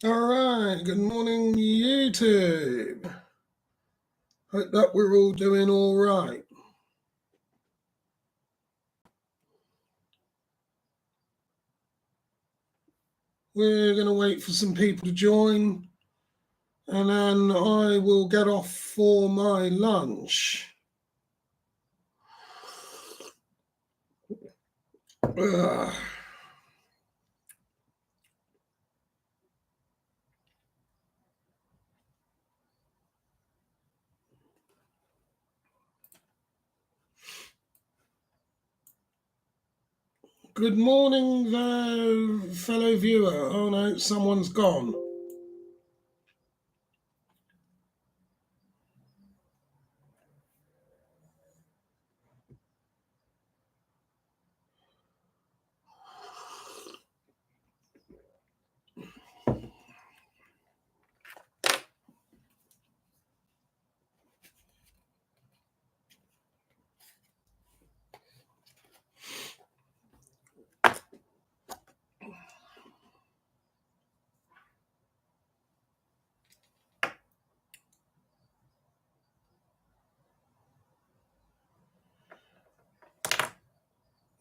All right, good morning, YouTube. Hope that we're all doing all right. We're going to wait for some people to join, and then I will get off for my lunch. Ugh. Good morning there, fellow viewer. Oh no, someone's gone.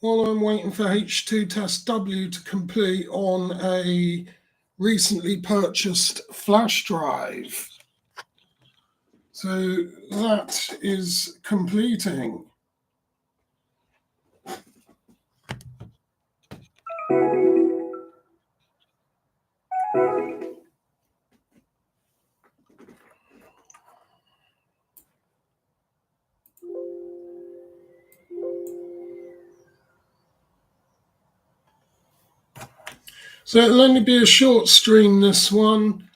While I'm waiting for H2 Test W to complete on a recently purchased flash drive. So that is completing. So it'll only be a short stream, this one,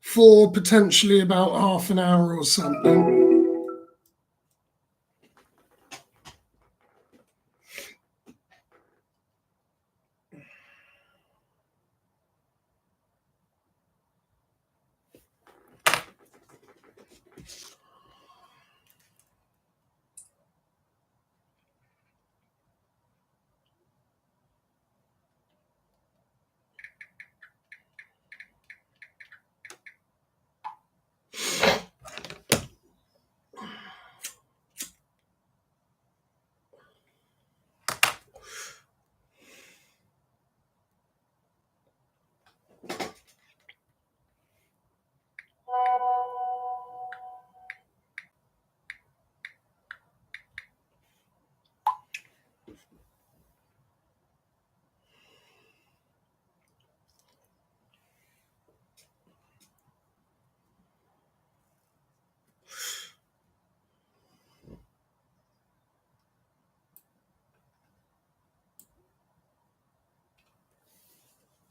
for potentially about half an hour or something.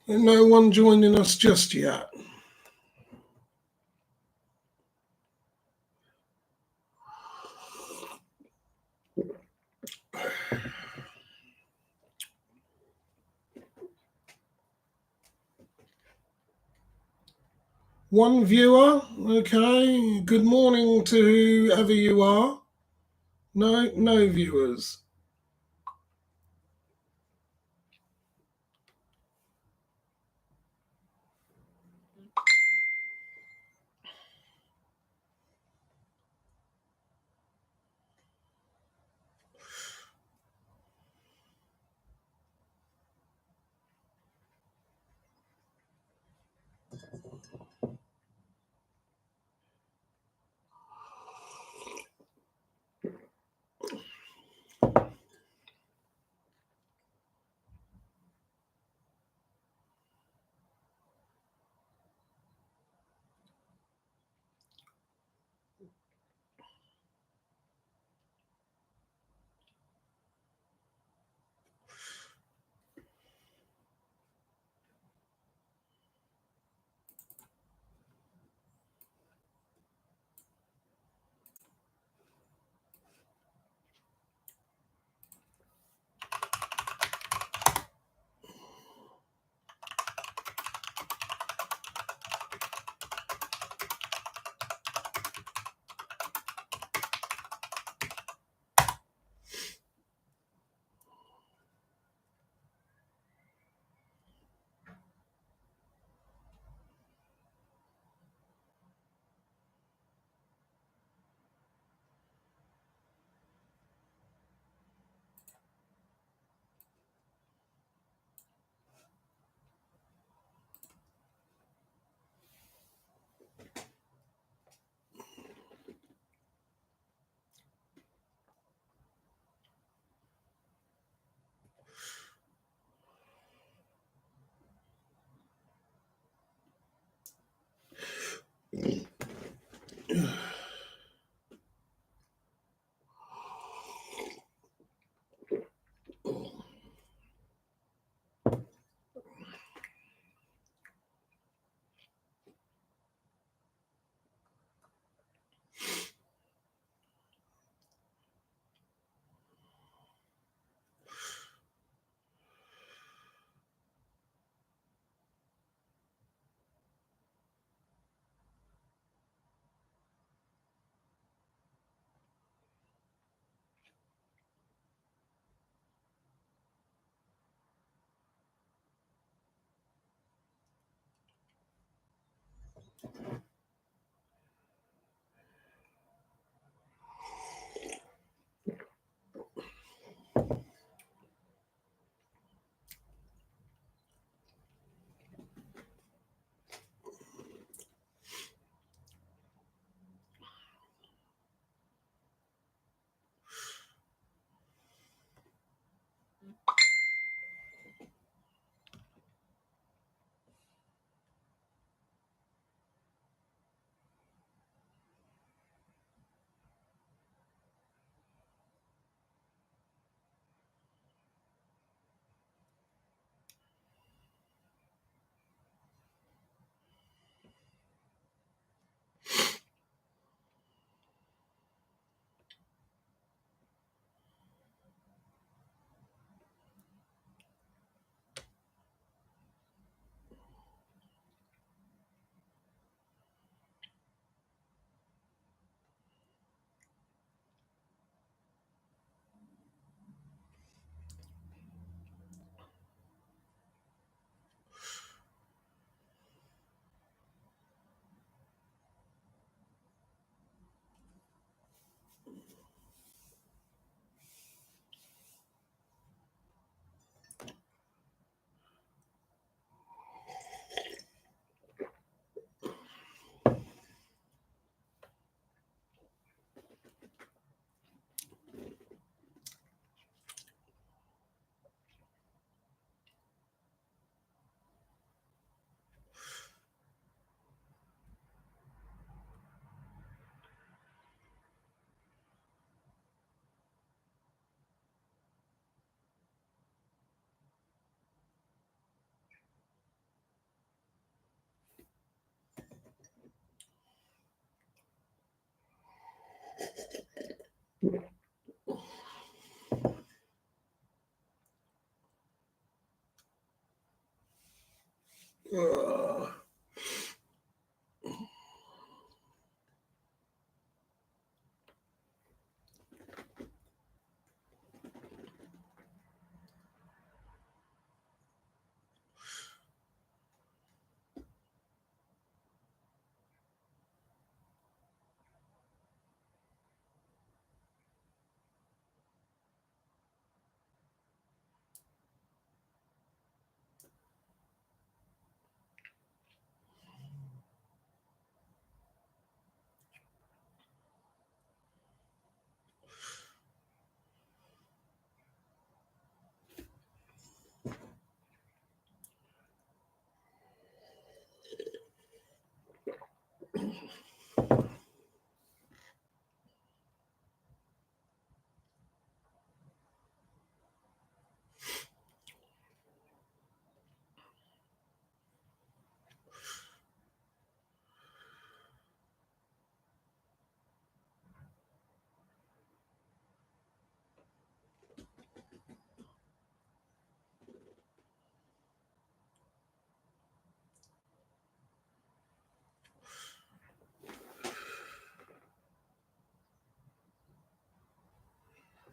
No one joining us just yet. One viewer, okay. Good morning to whoever you are. No viewers.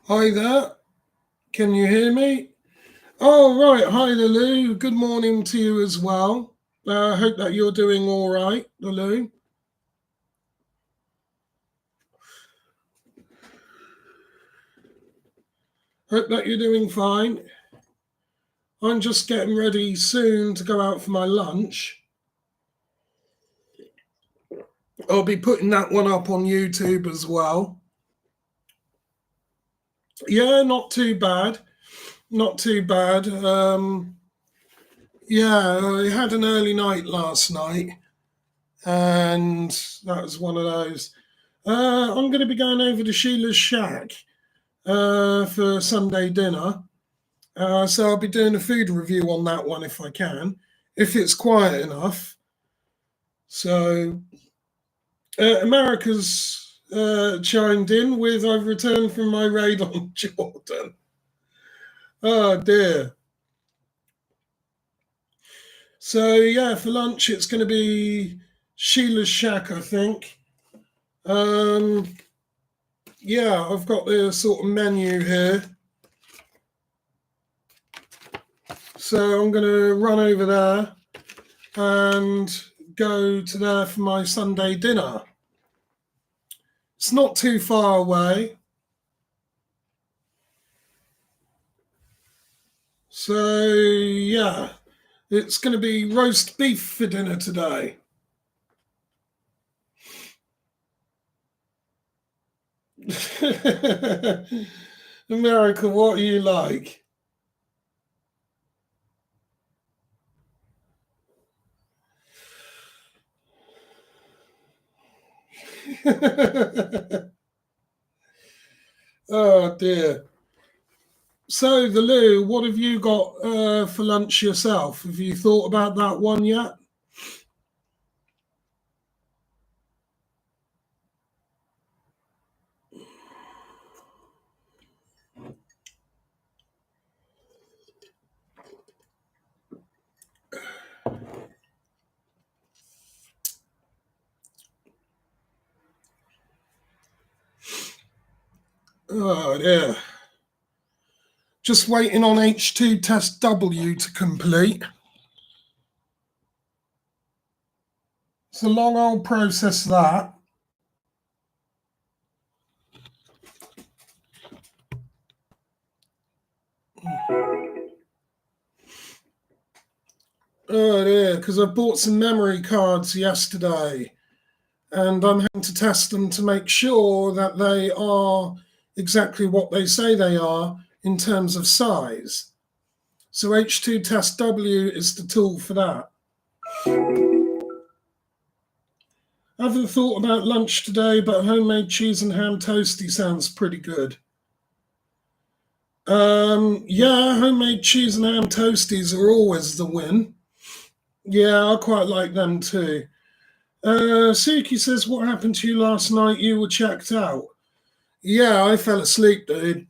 Hi there. Can you hear me? Oh, right. Hi, Lulu. Good morning to you as well. I hope that you're doing all right, Lulu. Hope that you're doing fine. I'm just getting ready soon to go out for my lunch. I'll be putting that one up on YouTube as well. Yeah, not too bad. Not too bad. Yeah, I had an early night last night. and that was one of those. I'm going to be going over to Sheila's Shack for Sunday dinner. So I'll be doing a food review on that one if I can, if it's quiet enough. So America's chimed in with, "I've returned from my raid on Jordan." Oh dear. So yeah, for lunch it's going to be Sheila's Shack, I think. Yeah, I've got the sort of menu here. So I'm going to run over there and go to there for my Sunday dinner. It's not too far away. So yeah, it's going to be roast beef for dinner today. America, what are you like? Oh dear. So the Lou, what have you got for lunch yourself? Have you thought about that one yet? Oh dear. Just waiting on H2 test W to complete. It's a long old process, that. Oh dear, because I bought some memory cards yesterday and I'm having to test them to make sure that they are exactly what they say they are in terms of size. So H2 test W is the tool for that. I haven't thought about lunch today, but homemade cheese and ham toasty sounds pretty good. Yeah, homemade cheese and ham toasties are always the win. Yeah, I quite like them too. Suki says, "What happened to you last night? You were checked out." Yeah, I fell asleep, dude.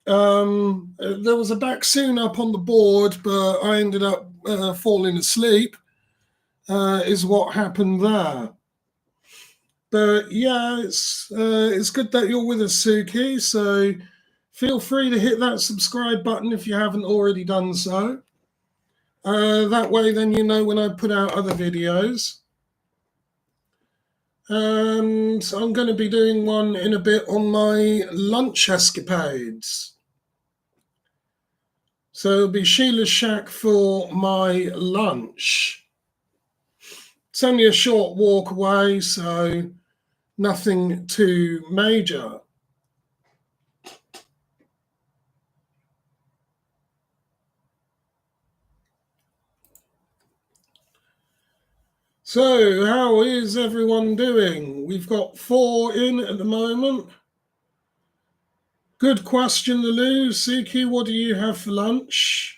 There was a vaccine up on the board, but I ended up falling asleep. Is what happened there. But yeah, it's good that you're with us, Suki. So feel free to hit that subscribe button if you haven't already done so. That way, then you know when I put out other videos. And I'm going to be doing one in a bit on my lunch escapades. So it'll be Sheila's Shack for my lunch. It's only a short walk away, so nothing too major. So, how is everyone doing? We've got 4 in at the moment. Good question, Lou. Suki, what do you have for lunch?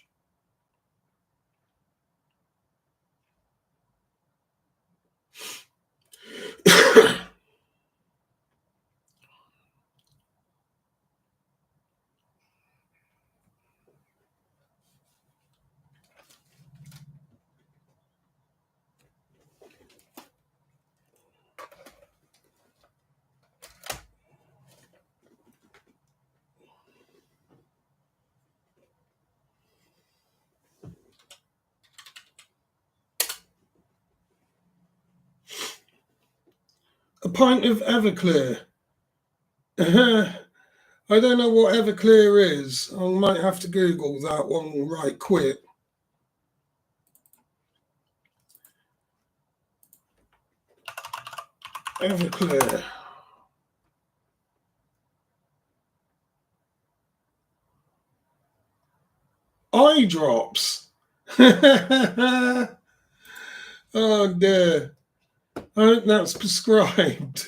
A pint of Everclear. I don't know what Everclear is. I might have to Google that one right quick. Everclear. Eye drops. Oh dear. I hope that's prescribed.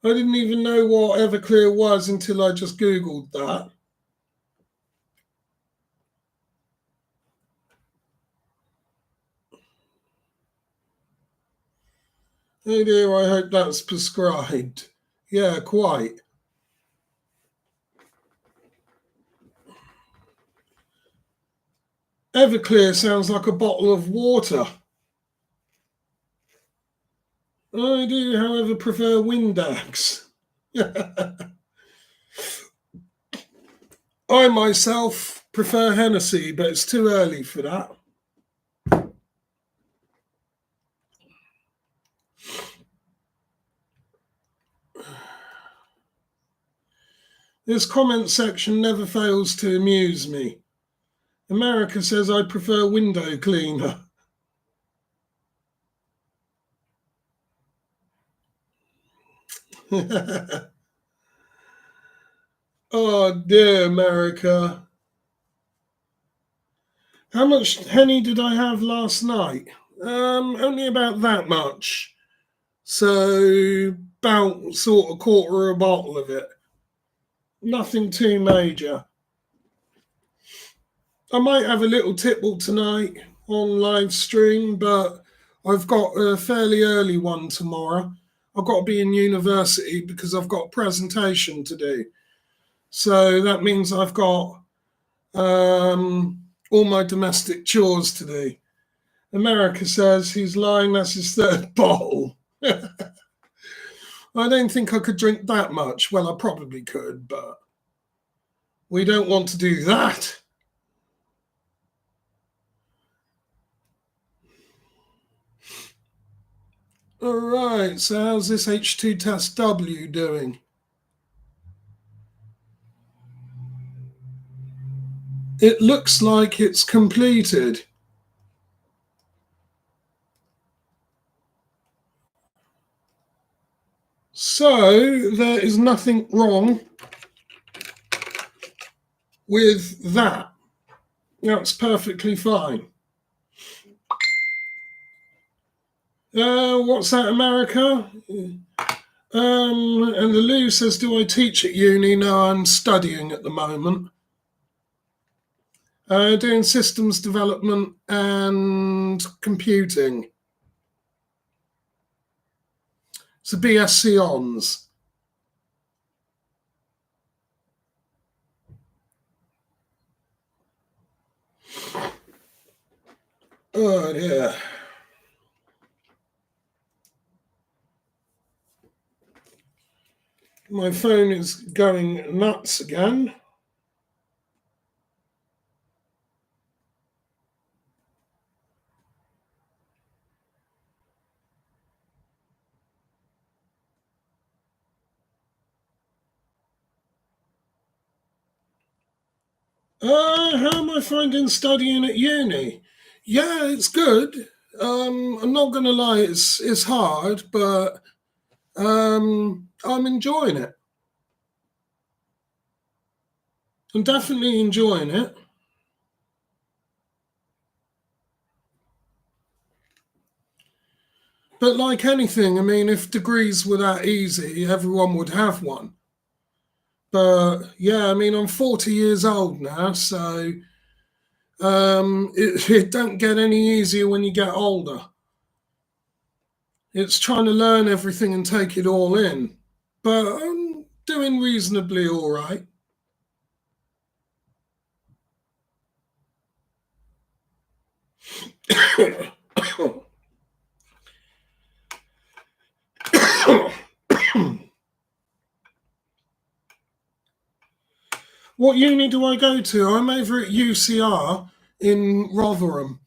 I didn't even know what Everclear was until I just Googled that. Oh dear, I hope that's prescribed. Yeah, quite. Everclear sounds like a bottle of water. I do, however, prefer Windex. I myself prefer Hennessy, but it's too early for that. This comment section never fails to amuse me. America says I prefer window cleaner. Oh dear, America. How much Henny did I have last night? Only about that much. So about sort of quarter a bottle of it. Nothing too major. I might have a little tipple tonight on live stream, but I've got a fairly early one tomorrow. I've got to be in university because I've got a presentation to do. So that means I've got all my domestic chores to do. America says he's lying, that's his third bottle. I don't think I could drink that much. Well, I probably could, but we don't want to do that. All right, so how's this H2 test W doing? It looks like it's completed. So there is nothing wrong with that. That's perfectly fine. What's that, America? And the Lou says, do I teach at uni? No, I'm studying at the moment. Doing systems development and computing. It's a BSc Hons. Oh, yeah. My phone is going nuts again. How am I finding studying at uni? Yeah, it's good. I'm not going to lie, it's hard, but I'm enjoying it. I'm definitely enjoying it. But like anything, I mean, if degrees were that easy, everyone would have one. But yeah, I mean, I'm 40 years old now, so it don't get any easier when you get older. It's trying to learn everything and take it all in. But I'm doing reasonably all right. What uni do I go to? I'm over at UCR in Rotherham,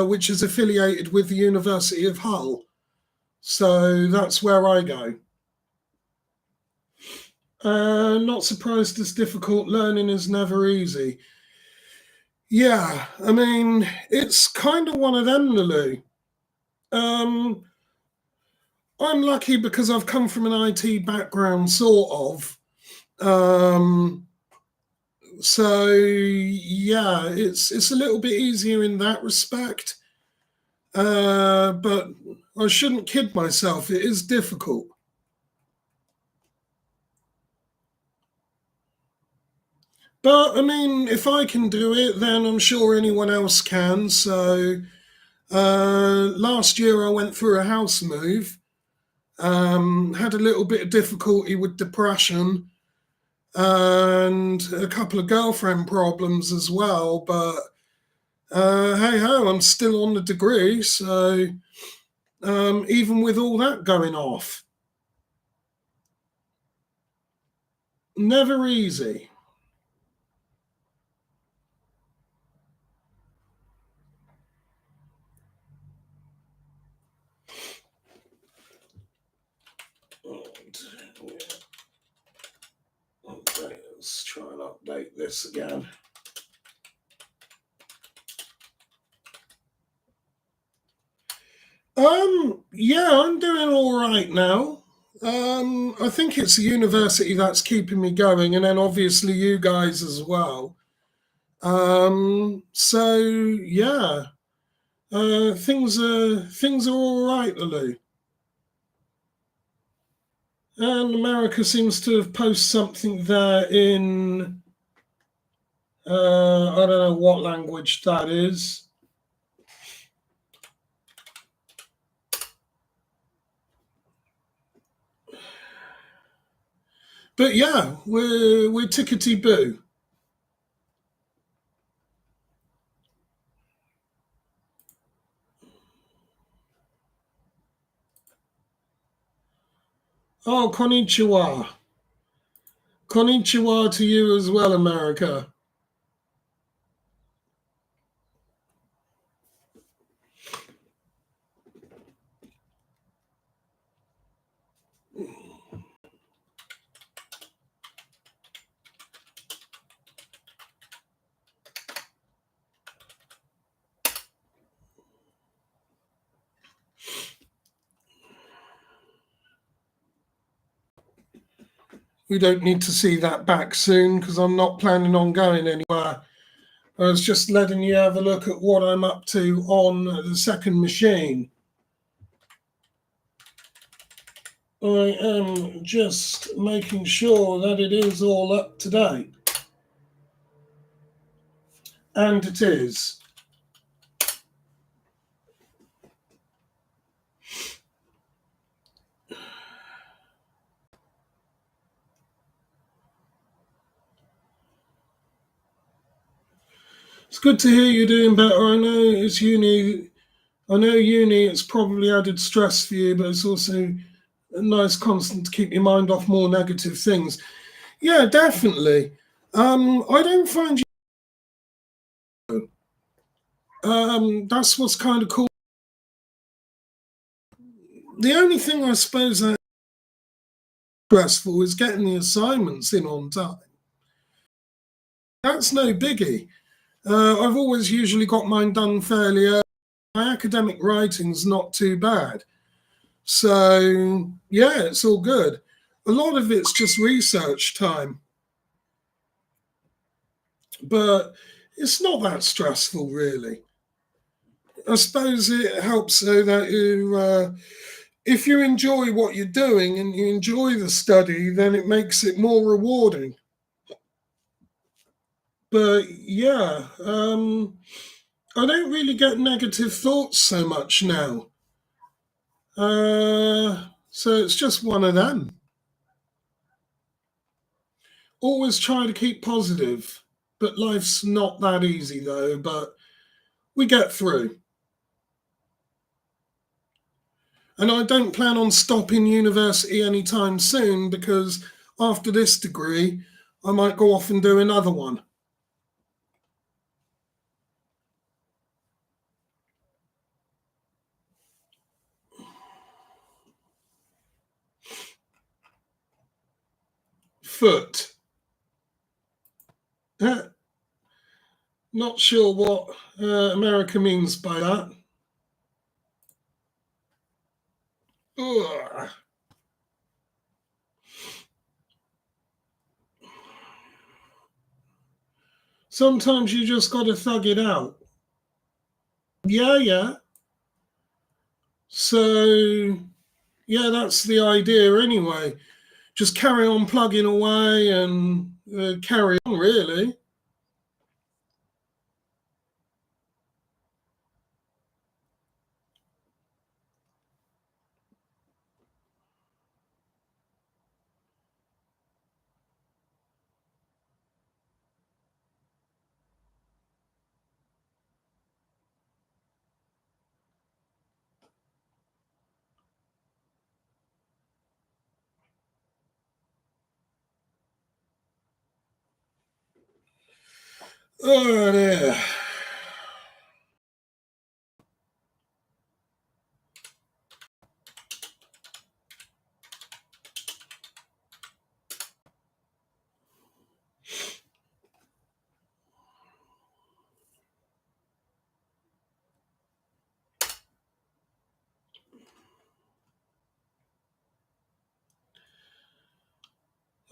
which is affiliated with the University of Hull. So that's where I go. Not surprised it's difficult. Learning is never easy. Yeah, I mean, it's kind of one of them, Lulu. Um, I'm lucky because I've come from an IT background, sort of. So yeah, it's a little bit easier in that respect. But I shouldn't kid myself. It is difficult. But I mean, if I can do it, then I'm sure anyone else can. So last year I went through a house move, had a little bit of difficulty with depression and a couple of girlfriend problems as well. But hey ho, I'm still on the degree. So even with all that going off, never easy. Okay, let's try and update this again. Yeah, I'm doing all right now. I think it's the university that's keeping me going, and then obviously you guys as well. So yeah, things are all right, Lou. And America seems to have posted something there in I don't know what language that is. But yeah, we're tickety boo. Oh, konnichiwa. Konnichiwa to you as well, America. We don't need to see that back soon because I'm not planning on going anywhere. I was just letting you have a look at what I'm up to on the second machine. I am just making sure that it is all up to date. And it is. It's good to hear you're doing better. I know it's uni. I know uni. It's probably added stress for you, but it's also a nice constant to keep your mind off more negative things. Yeah, definitely. I don't find you. That's what's kind of cool. The only thing I suppose that's stressful is getting the assignments in on time. That's no biggie. I've always usually got mine done fairly early. My academic writing's not too bad. So, yeah, it's all good. A lot of it's just research time. But it's not that stressful, really. I suppose it helps so that if you enjoy what you're doing and you enjoy the study, then it makes it more rewarding. But yeah, I don't really get negative thoughts so much now. So it's just one of them. Always try to keep positive, but life's not that easy though. But we get through. And I don't plan on stopping university anytime soon because after this degree, I might go off and do another one. Foot. Not sure what America means by that. Ugh. Sometimes you just got to thug it out. Yeah, yeah. So, yeah, that's the idea anyway. Just carry on plugging away and carry on, really. Oh, dear.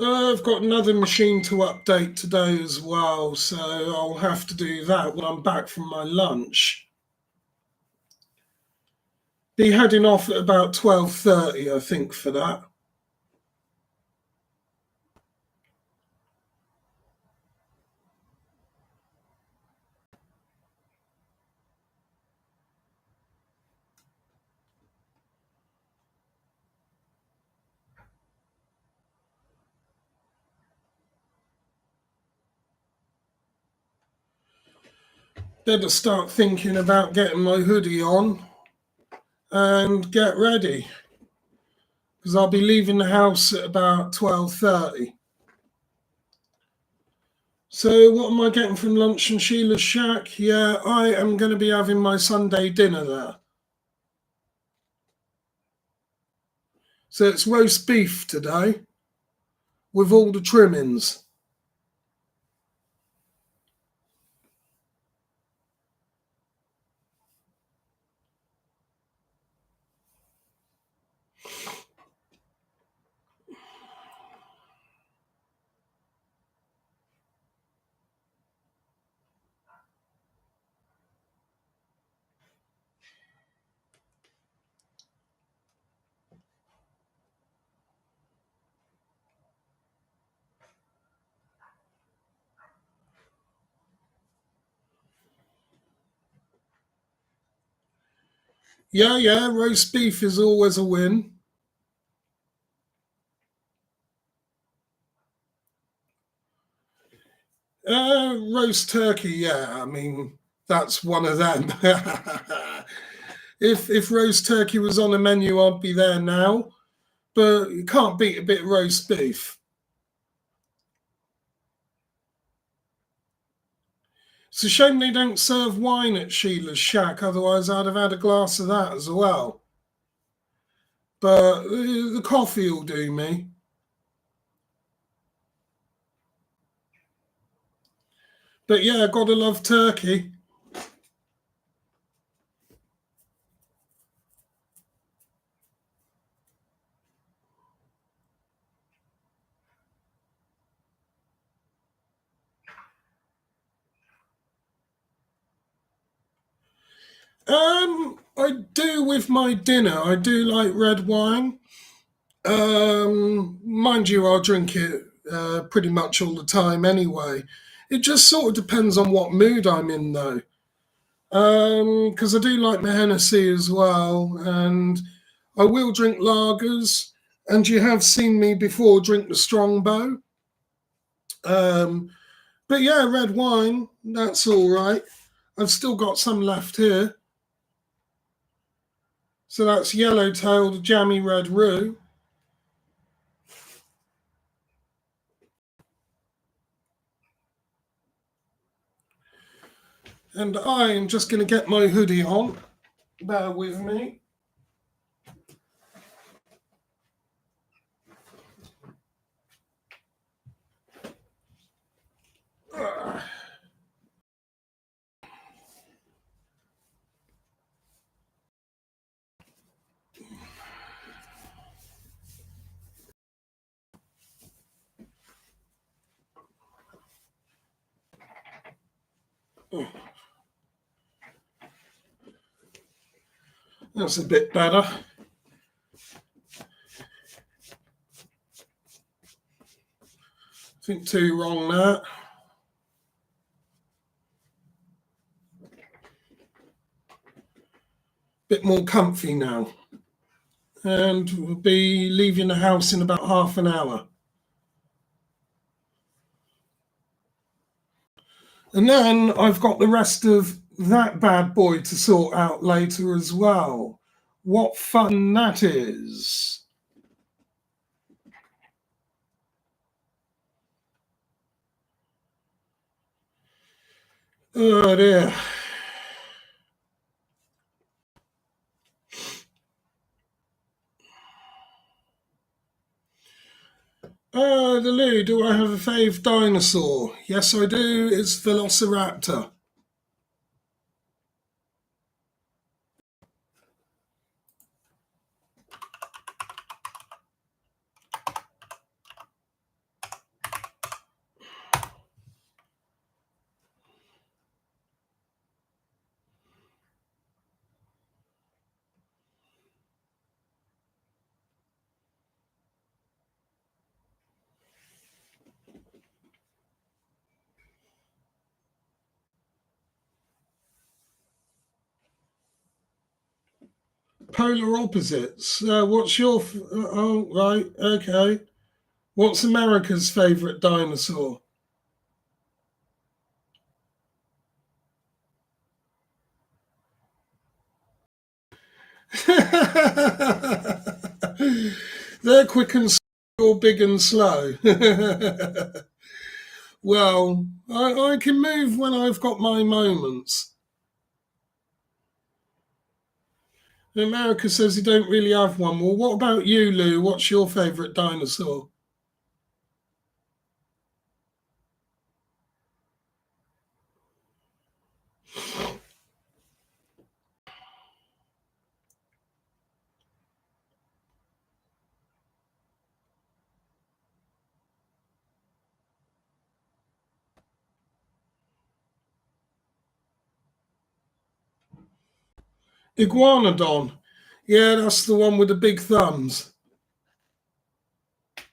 I've got another machine to update today as well, so I'll have to do that when I'm back from my lunch. Be heading off at about 12:30, I think, for that. Better start thinking about getting my hoodie on and get ready, because I'll be leaving the house at about 12:30. So, what am I getting from lunch in Sheila's shack? Yeah, I am going to be having my Sunday dinner there. So, it's roast beef today with all the trimmings. Yeah, roast beef is always a win. Roast turkey, yeah, I mean, that's one of them. If roast turkey was on the menu, I'd be there now. But you can't beat a bit of roast beef. It's a shame they don't serve wine at Sheila's shack, otherwise, I'd have had a glass of that as well. But the coffee will do me. But yeah, gotta love turkey. I do with my dinner. I do like red wine. Mind you, I'll drink it pretty much all the time anyway. It just sort of depends on what mood I'm in, though. Because I do like my Hennessy as well, and I will drink lagers. And you have seen me before drink the Strongbow. Um, but yeah, red wine, that's all right. I've still got some left here. So that's Yellowtail, Jammy Red Rue. And I am just going to get my hoodie on. Bear with me. That's a bit better. I think 2 wrong there. Bit more comfy now. And we'll be leaving the house in about half an hour. And then I've got the rest of that bad boy to sort out later as well. What fun that is. Oh dear. The Lou, do I have a fave dinosaur? Yes, I do. It's Velociraptor. Polar opposites. What's your? Oh, right. Okay. What's America's favourite dinosaur? They're quick and slow, big and slow. Well, I can move when I've got my moments. America says you don't really have one. Well, what about you, Lou? What's your favourite dinosaur? Iguanodon. Yeah, that's the one with the big thumbs. I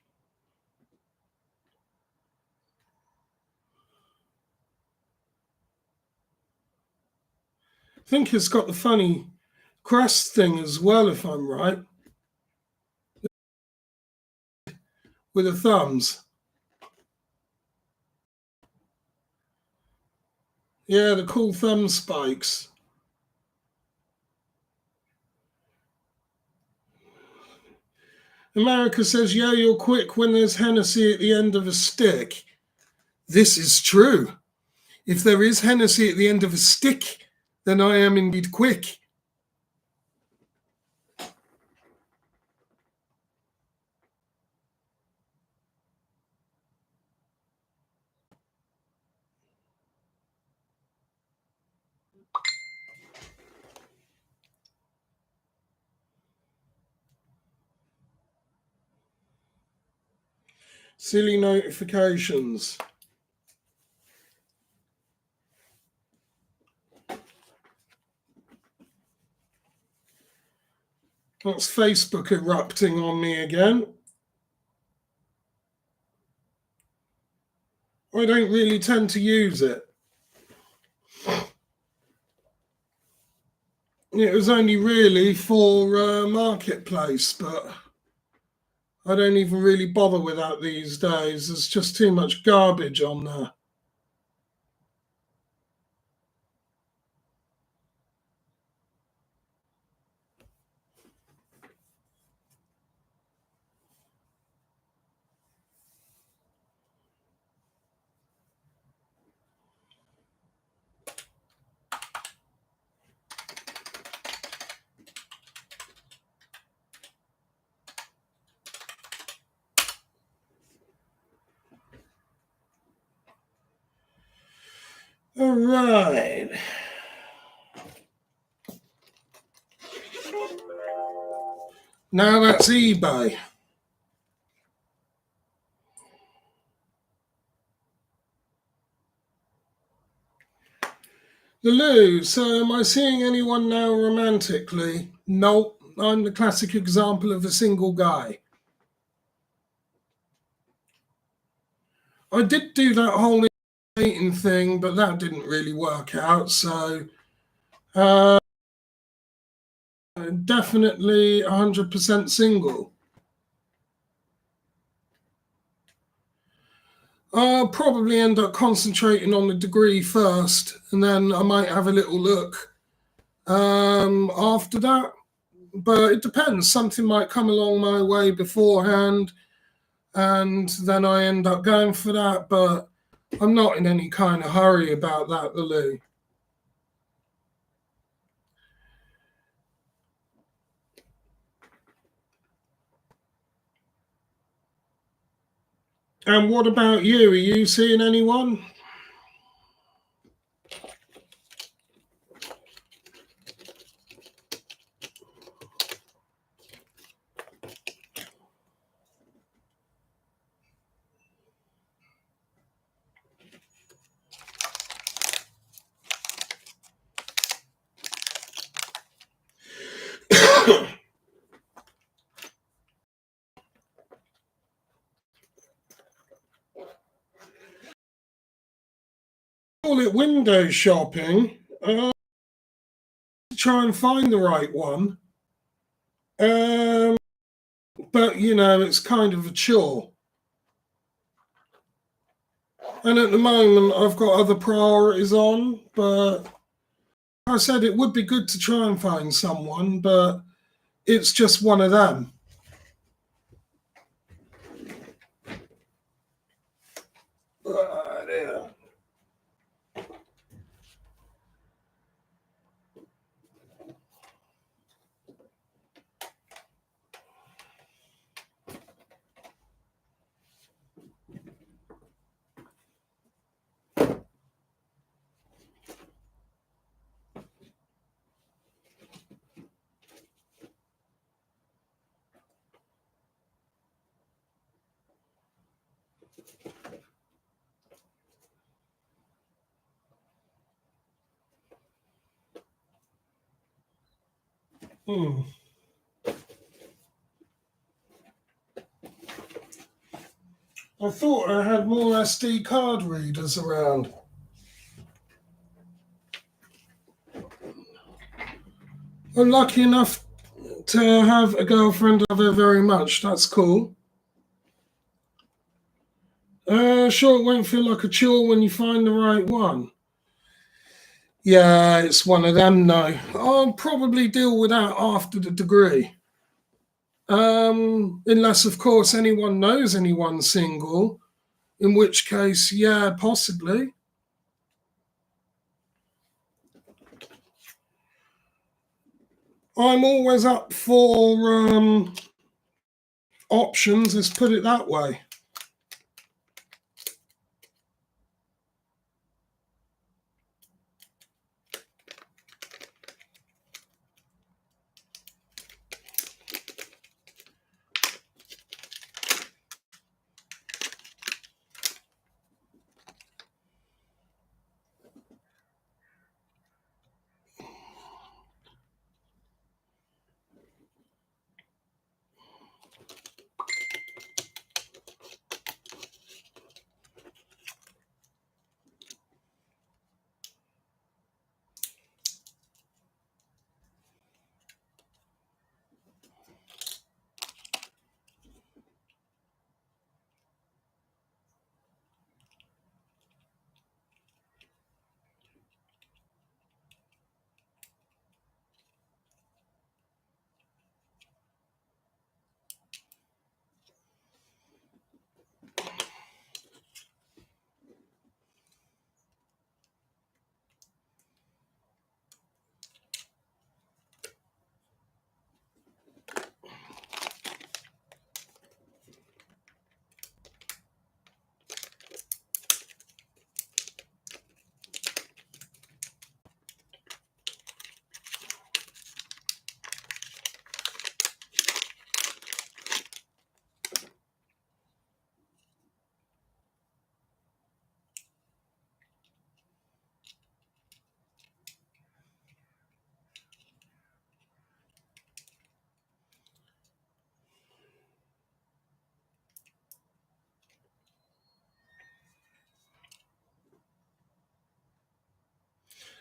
think it's got the funny crest thing as well, if I'm right, with the thumbs. Yeah, the cool thumb spikes. America says, yeah, you're quick when there's Hennessy at the end of a stick. This is true. If there is Hennessy at the end of a stick, then I am indeed quick. Silly notifications. That's Facebook erupting on me again. I don't really tend to use it. It was only really for Marketplace, but I don't even really bother with that these days. There's just too much garbage on there. All right. Now that's eBay. Lulu, so am I seeing anyone now romantically? Nope, I'm the classic example of a single guy. I did do that whole dating thing, but that didn't really work out. So uh, definitely 100% single. I'll probably end up concentrating on the degree first, and then I might have a little look after that. But it depends. Something might come along my way beforehand, and then I end up going for that. But I'm not in any kind of hurry about that, Lily. And what about you? Are you seeing anyone? Call it window shopping. Try and find the right one. But it's kind of a chore. And at the moment, I've got other priorities on. But I said it would be good to try and find someone, but it's just one of them. Yeah. I thought I had more SD card readers around. I'm lucky enough to have a girlfriend I love her very much. That's cool. Sure, it won't feel like a chore when you find the right one. Yeah, it's one of them now. I'll probably deal with that after the degree. Unless, of course, anyone knows anyone single, in which case, yeah, possibly. I'm always up for options, let's put it that way.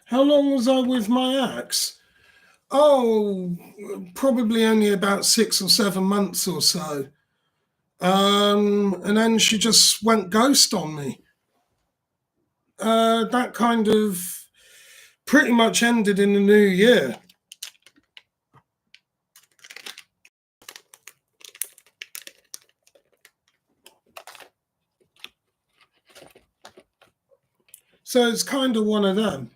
How long was I with my ex? Oh, probably only about 6 or 7 months or so. And then she just went ghost on me. That kind of pretty much ended in the new year. So it's kind of one of them.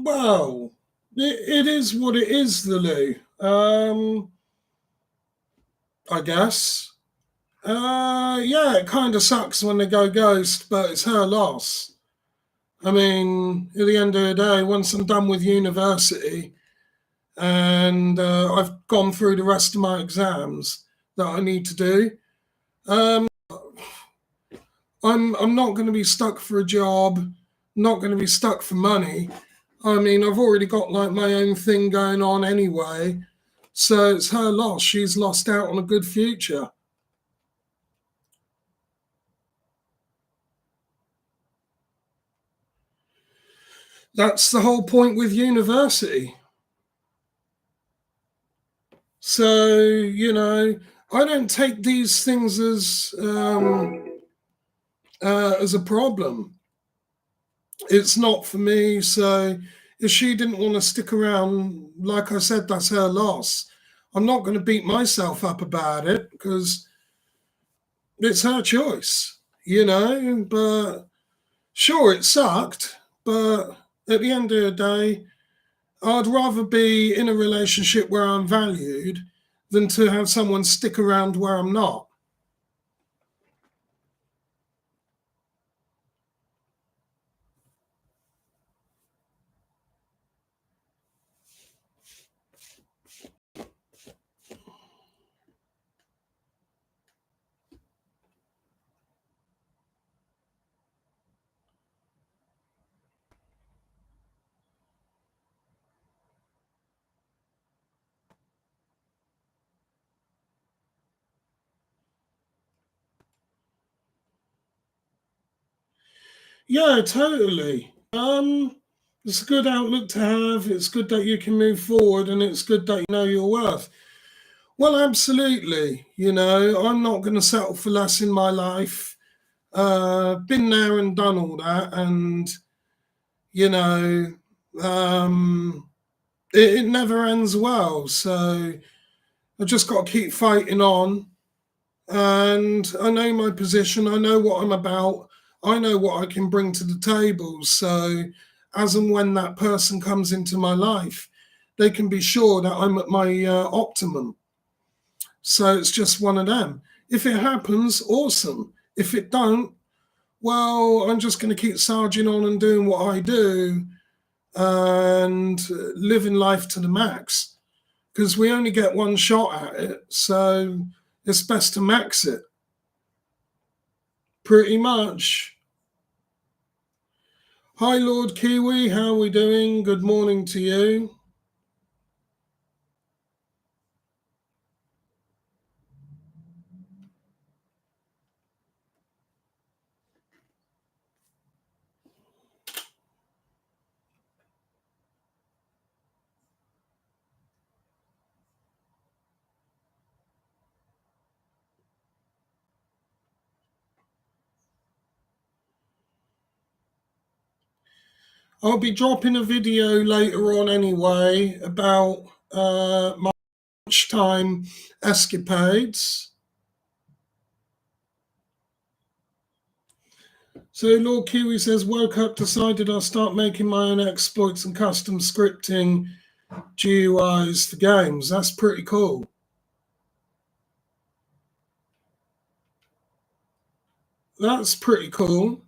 Well, it is what it is, Lulu. I guess. Yeah, it kind of sucks when they go ghost, but it's her loss. I mean, at the end of the day, once I'm done with university and I've gone through the rest of my exams that I need to do, um, I'm not going to be stuck for a job, not going to be stuck for money. I mean, I've already got like my own thing going on anyway, so it's her loss. She's lost out on a good future. That's the whole point with university. So, I don't take these things as a problem. It's not for me. So, if she didn't want to stick around, like I said, that's her loss. I'm not going to beat myself up about it because it's her choice, But sure, it sucked, but at the end of the day, I'd rather be in a relationship where I'm valued than to have someone stick around where I'm not. Yeah, totally. It's a good outlook to have. It's good that you can move forward and it's good that you know your worth. Well, absolutely. I'm not going to settle for less in my life. Been there and done all that. And, you know, um, it never ends well. So I just got to keep fighting on. And I know my position. I know what I'm about. I know what I can bring to the table. So, as and when that person comes into my life, they can be sure that I'm at my optimum. So it's just one of them. If it happens, awesome. If it don't, well, I'm just going to keep sarging on and doing what I do and living life to the max because we only get one shot at it. So it's best to max it. Pretty much. Hi, Lord Kiwi. How are we doing? Good morning to you. I'll be dropping a video later on anyway about my lunchtime escapades. So Lord Kiwi says, woke up, decided I'll start making my own exploits and custom scripting GUIs for games. That's pretty cool. That's pretty cool.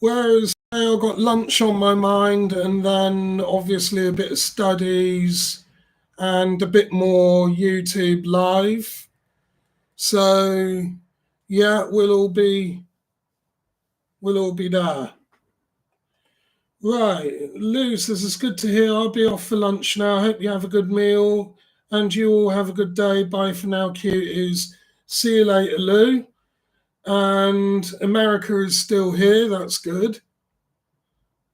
Whereas I've got lunch on my mind, and then obviously a bit of studies and a bit more YouTube live. So yeah, we'll all be there. Right, Luce, this is good to hear. I'll be off for lunch now. I hope you have a good meal and you all have a good day. Bye for now, cuties. See you later, Lou. And America is still here. That's good.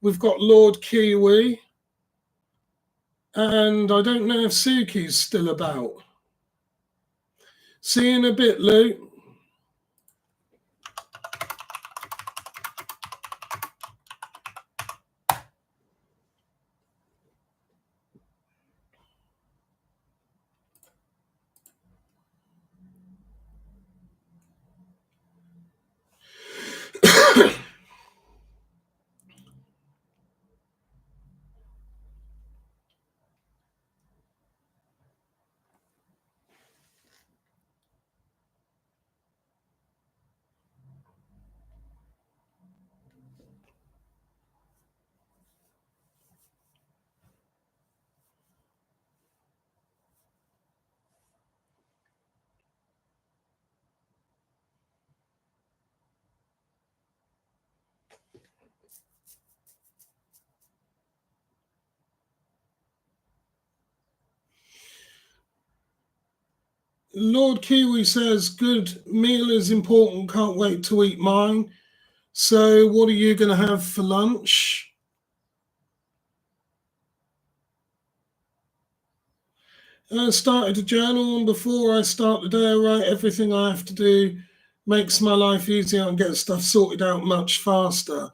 We've got Lord Kiwi. And I don't know if Suki's still about. See you in a bit, Lou. Lord Kiwi says, good meal is important. Can't wait to eat mine. So, what are you going to have for lunch? I started a journal, and before I start the day, I write everything I have to do. Makes my life easier and get stuff sorted out much faster.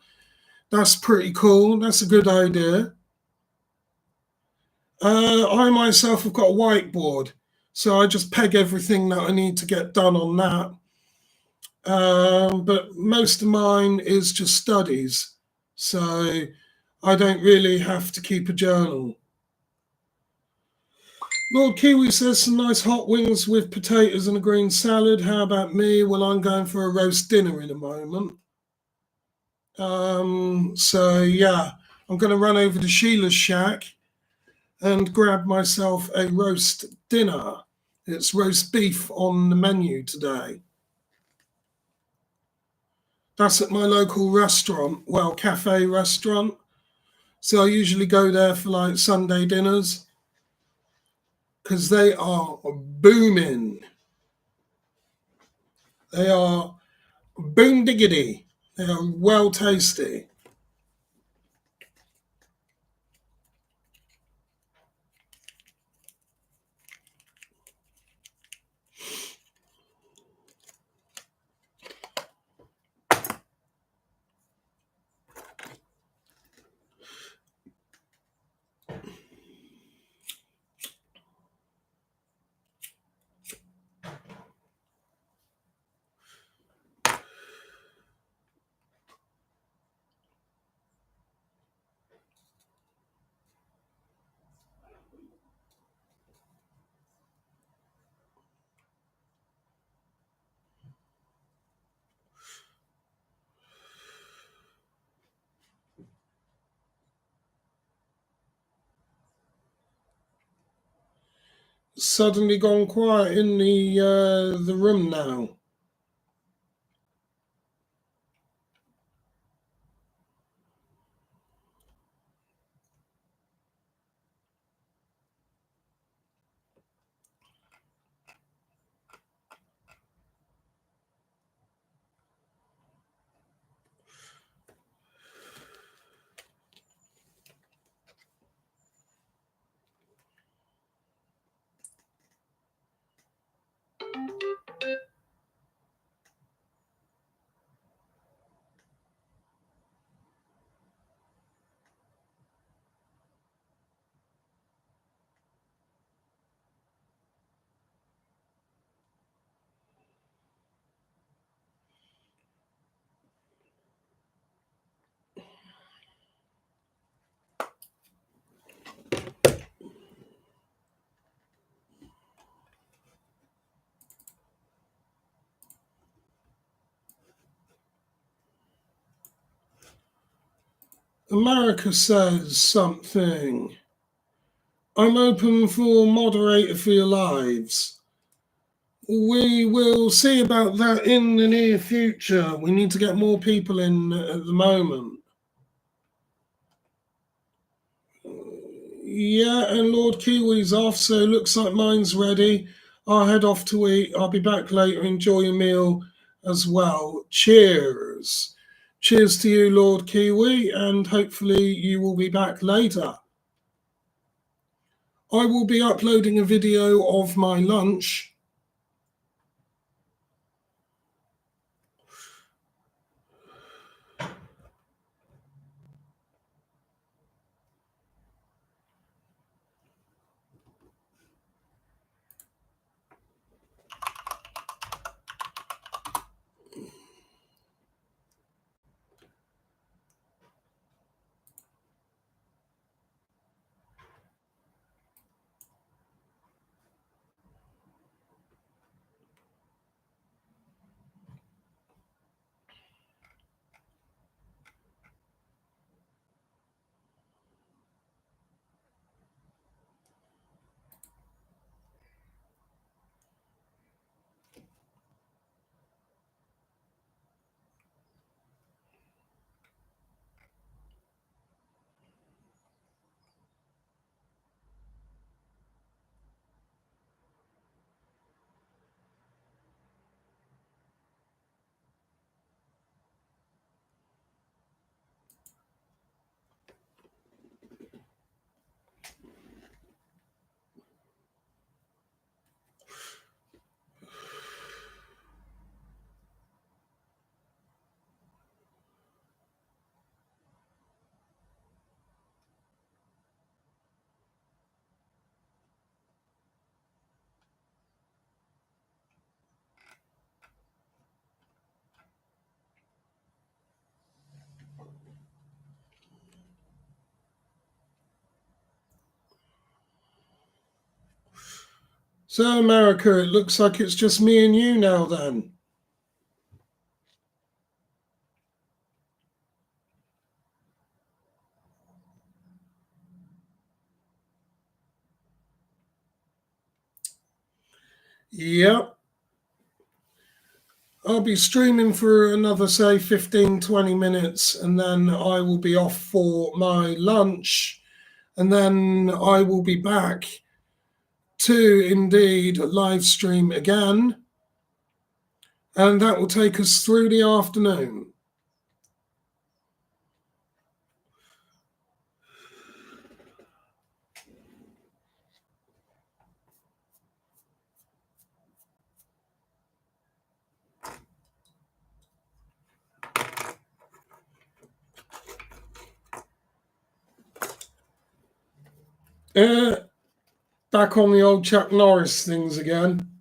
That's pretty cool. That's a good idea. I myself have got a whiteboard, so I just peg everything that I need to get done on that. But most of mine is just studies, so I don't really have to keep a journal. Lord Kiwi says some nice hot wings with potatoes and a green salad. How about me? Well, I'm going for a roast dinner in a moment. So yeah, I'm going to run over to Sheila's shack and grab myself a roast dinner. It's roast beef on the menu today. That's at my local restaurant, well, cafe restaurant. So I usually go there for like Sunday dinners because they are booming. They are boom diggity. They are well tasty. Suddenly gone quiet in the room now. America says something. I'm open for moderator for your lives. We will see about that in the near future. We need to get more people in at the moment. Yeah, and Lord Kiwi's off, so looks like mine's ready. I'll head off to eat. I'll be back later. Enjoy your meal as well. Cheers. Cheers to you, Lord Kiwi, and hopefully you will be back later. I will be uploading a video of my lunch. So, America, it looks like it's just me and you now then. Yep. I'll be streaming for another, say, 15, 20 minutes, and then I will be off for my lunch, and then I will be back to indeed live stream again, and that will take us through the afternoon. Back on the old Chuck Norris things again.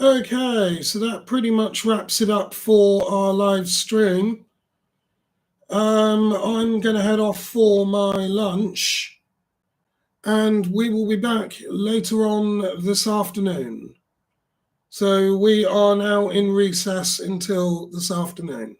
Okay, so that pretty much wraps it up for our live stream. I'm going to head off for my lunch, and we will be back later on this afternoon. So we are now in recess until this afternoon.